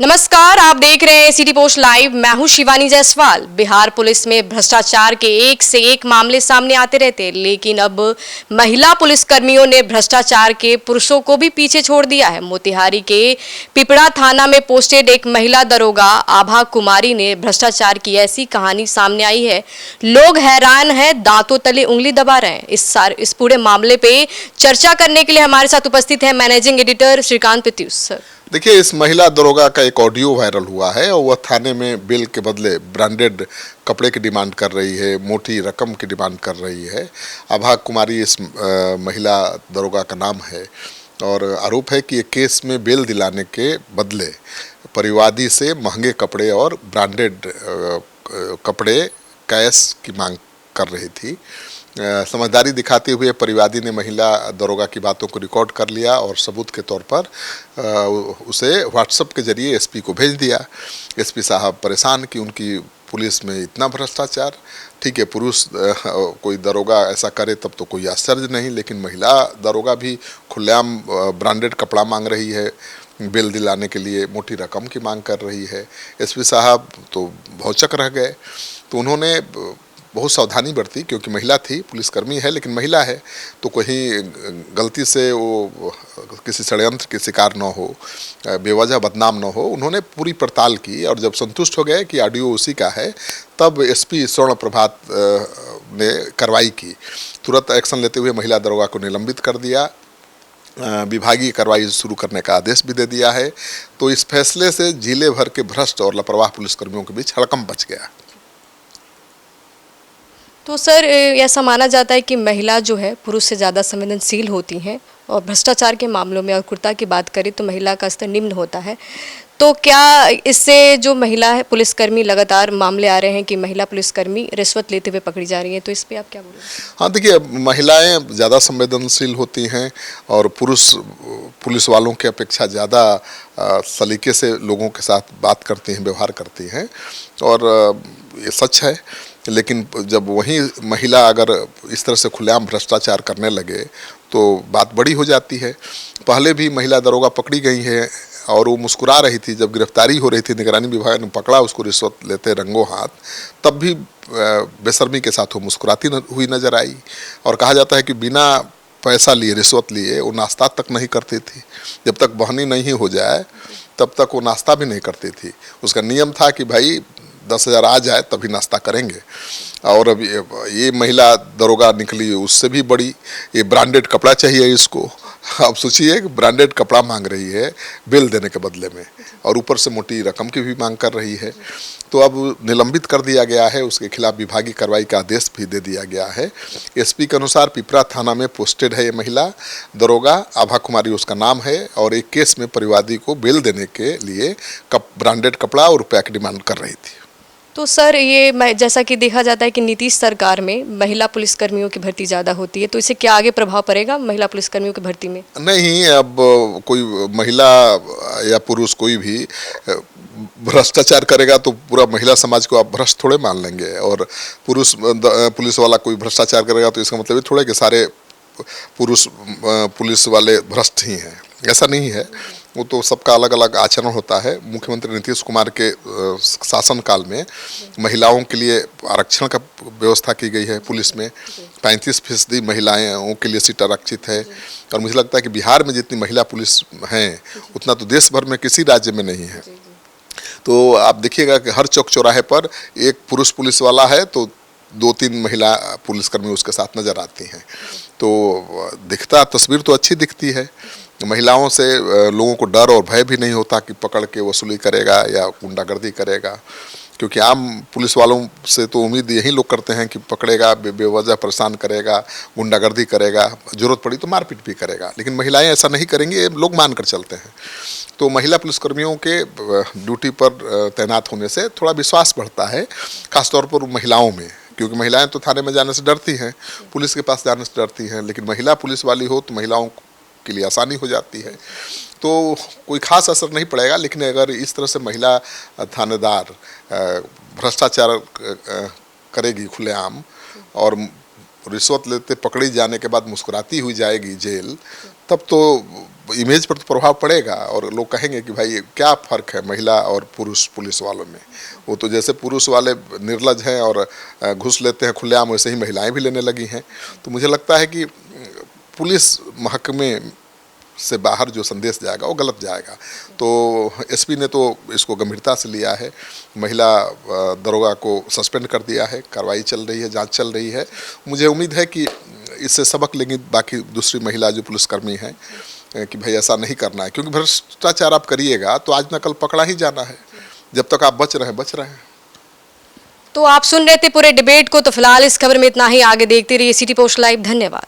नमस्कार, आप देख रहे हैं सिटी पोस्ट लाइव। मैं हूं शिवानी जायसवाल। बिहार पुलिस में भ्रष्टाचार के एक से एक मामले सामने आते रहते हैं, लेकिन अब महिला पुलिसकर्मियों ने भ्रष्टाचार के पुरुषों को भी पीछे छोड़ दिया है। मोतिहारी के पिपरा थाना में पोस्टेड एक महिला दरोगा आभा कुमारी ने भ्रष्टाचार की ऐसी कहानी सामने आई है, लोग हैरान हैं, दांतों तले उंगली दबा रहे हैं। इस पूरे मामले पे चर्चा करने के लिए हमारे साथ उपस्थित है managing editor Shrikant Pratyush sir. देखिए, इस महिला दरोगा का एक ऑडियो वायरल हुआ है और वह थाने में बिल के बदले ब्रांडेड कपड़े की डिमांड कर रही है, मोटी रकम की डिमांड कर रही है। आभा कुमारी इस महिला दरोगा का नाम है और आरोप है कि ये केस में बेल दिलाने के बदले परिवादी से महंगे कपड़े और ब्रांडेड कपड़े कैश की मांग कर रही थी। समझदारी दिखाते हुए परिवादी ने महिला दरोगा की बातों को रिकॉर्ड कर लिया और सबूत के तौर पर उसे व्हाट्सएप के जरिए एसपी को भेज दिया। एसपी साहब परेशान कि उनकी पुलिस में इतना भ्रष्टाचार। ठीक है, पुरुष कोई दरोगा ऐसा करे तब तो कोई आश्चर्य नहीं, लेकिन महिला दरोगा भी खुलेआम ब्रांडेड कपड़ा मांग रही है, बिल दिलाने के लिए मोटी रकम की मांग कर रही है। एसपी साहब तो भौचक रह गए। तो उन्होंने बहुत सावधानी बरती, क्योंकि महिला थी, पुलिसकर्मी है लेकिन महिला है, तो कहीं गलती से वो किसी षड्यंत्र के शिकार न हो, बेवजह बदनाम न हो। उन्होंने पूरी पड़ताल की और जब संतुष्ट हो गए कि ऑडियो उसी का है, तब एसपी स्वर्ण प्रभात ने कार्रवाई की। तुरंत एक्शन लेते हुए महिला दरोगा को निलंबित कर दिया, विभागीय कार्रवाई शुरू करने का आदेश भी दे दिया है। तो इस फैसले से जिले भर के भ्रष्ट और लापरवाह पुलिसकर्मियों के बीच हड़कंप मच गया। तो सर, ऐसा माना जाता है कि महिला जो है पुरुष से ज़्यादा संवेदनशील होती हैं और भ्रष्टाचार के मामलों में और कुर्ता की बात करें तो महिला का स्तर निम्न होता है। तो क्या इससे जो महिला है पुलिसकर्मी, लगातार मामले आ रहे हैं कि महिला पुलिसकर्मी रिश्वत लेते हुए पकड़ी जा रही है, तो इस पे आप क्या बोलेंगे? हाँ, देखिए, महिलाएं ज़्यादा संवेदनशील होती हैं और पुरुष पुलिस वालों की अपेक्षा ज़्यादा सलीके से लोगों के साथ बात करती हैं, व्यवहार करती हैं, और ये सच है। लेकिन जब वही महिला अगर इस तरह से खुलेआम भ्रष्टाचार करने लगे तो बात बड़ी हो जाती है। पहले भी महिला दरोगा पकड़ी गई है और वो मुस्कुरा रही थी। जब गिरफ्तारी हो रही थी, निगरानी विभाग ने पकड़ा उसको रिश्वत लेते रंगों हाथ, तब भी बेशर्मी के साथ वो मुस्कुराती हुई नजर आई। और कहा जाता है कि बिना पैसा लिए, रिश्वत लिए, वो नाश्ता तक नहीं करती थी। जब तक बहनी नहीं हो जाए तब तक वो नाश्ता भी नहीं करती थी। उसका नियम था कि भाई 10,000 आ जाए तभी नाश्ता करेंगे। और अब ये महिला दरोगा निकली उससे भी बड़ी। ये ब्रांडेड कपड़ा चाहिए इसको। अब सोचिए कि ब्रांडेड कपड़ा मांग रही है बिल देने के बदले में, और ऊपर से मोटी रकम की भी मांग कर रही है। तो अब निलंबित कर दिया गया है, उसके खिलाफ विभागीय कार्रवाई का आदेश भी दे दिया गया है। एसपी के अनुसार पिपरा थाना में पोस्टेड है ये महिला दरोगा, आभा कुमारी उसका नाम है, और एक केस में परिवादी को बिल देने के लिए ब्रांडेड कपड़ा और रुपया की डिमांड कर रही थी। तो सर, ये जैसा कि देखा जाता है कि नीतीश सरकार में महिला पुलिसकर्मियों की भर्ती ज़्यादा होती है, तो इससे क्या आगे प्रभाव पड़ेगा महिला पुलिसकर्मियों की भर्ती में? नहीं, अब कोई महिला या पुरुष कोई भी भ्रष्टाचार करेगा तो पूरा महिला समाज को आप भ्रष्ट थोड़े मान लेंगे, और पुरुष पुलिस वाला कोई भ्रष्टाचार करेगा तो इसका मतलब ये थोड़े कि सारे पुरुष पुलिस वाले भ्रष्ट ही हैं। ऐसा नहीं है, वो तो सबका अलग अलग आचरण होता है। मुख्यमंत्री नीतीश कुमार के शासनकाल में महिलाओं के लिए आरक्षण का व्यवस्था की गई है। पुलिस में 35% महिलाओं के लिए सीट आरक्षित है, और मुझे लगता है कि बिहार में जितनी महिला पुलिस हैं उतना तो देश भर में किसी राज्य में नहीं है। तो आप देखिएगा कि हर चौक चौराहे पर एक पुरुष पुलिस वाला है तो 2-3 महिला पुलिसकर्मी उसके साथ नजर आती हैं। तो तस्वीर तो अच्छी दिखती है। महिलाओं से लोगों को डर और भय भी नहीं होता कि पकड़ के वसूली करेगा या गुंडागर्दी करेगा, क्योंकि आम पुलिस वालों से तो उम्मीद यही लोग करते हैं कि पकड़ेगा, बेवजह परेशान करेगा, गुंडागर्दी करेगा, जरूरत पड़ी तो मारपीट भी करेगा। लेकिन महिलाएं ऐसा नहीं करेंगी, ये लोग मान कर चलते हैं। तो महिला पुलिसकर्मियों के ड्यूटी पर तैनात होने से थोड़ा विश्वास बढ़ता है, खासतौर पर महिलाओं में, क्योंकि महिलाएं तो थाने में जाने से डरती हैं, पुलिस के पास जाने से डरती हैं। लेकिन महिला पुलिस वाली हो तो महिलाओं के लिए आसानी हो जाती है। तो कोई खास असर नहीं पड़ेगा। लेकिन अगर इस तरह से महिला थानेदार भ्रष्टाचार करेगी खुलेआम और रिश्वत लेते पकड़ी जाने के बाद मुस्कुराती हुई जाएगी जेल, तब तो इमेज पर तो प्रभाव पड़ेगा और लोग कहेंगे कि भाई क्या फ़र्क है महिला और पुरुष पुलिस वालों में। वो तो जैसे पुरुष वाले निर्लज हैं और घूस लेते हैं खुलेआम, वैसे ही महिलाएं भी लेने लगी हैं। तो मुझे लगता है कि पुलिस महकमे से बाहर जो संदेश जाएगा वो गलत जाएगा। तो एसपी ने तो इसको गंभीरता से लिया है, महिला दरोगा को सस्पेंड कर दिया है, कार्रवाई चल रही है, जांच चल रही है। मुझे उम्मीद है कि इससे सबक लेंगी बाकी दूसरी महिला जो पुलिसकर्मी हैं कि भाई ऐसा नहीं करना है, क्योंकि भ्रष्टाचार आप करिएगा तो आज न कल पकड़ा ही जाना है। जब तक आप बच रहे हैं। तो आप सुन रहे थे पूरे डिबेट को। तो फिलहाल इस खबर में इतना ही। आगे देखते रहिए सिटी पोस्ट लाइव। धन्यवाद।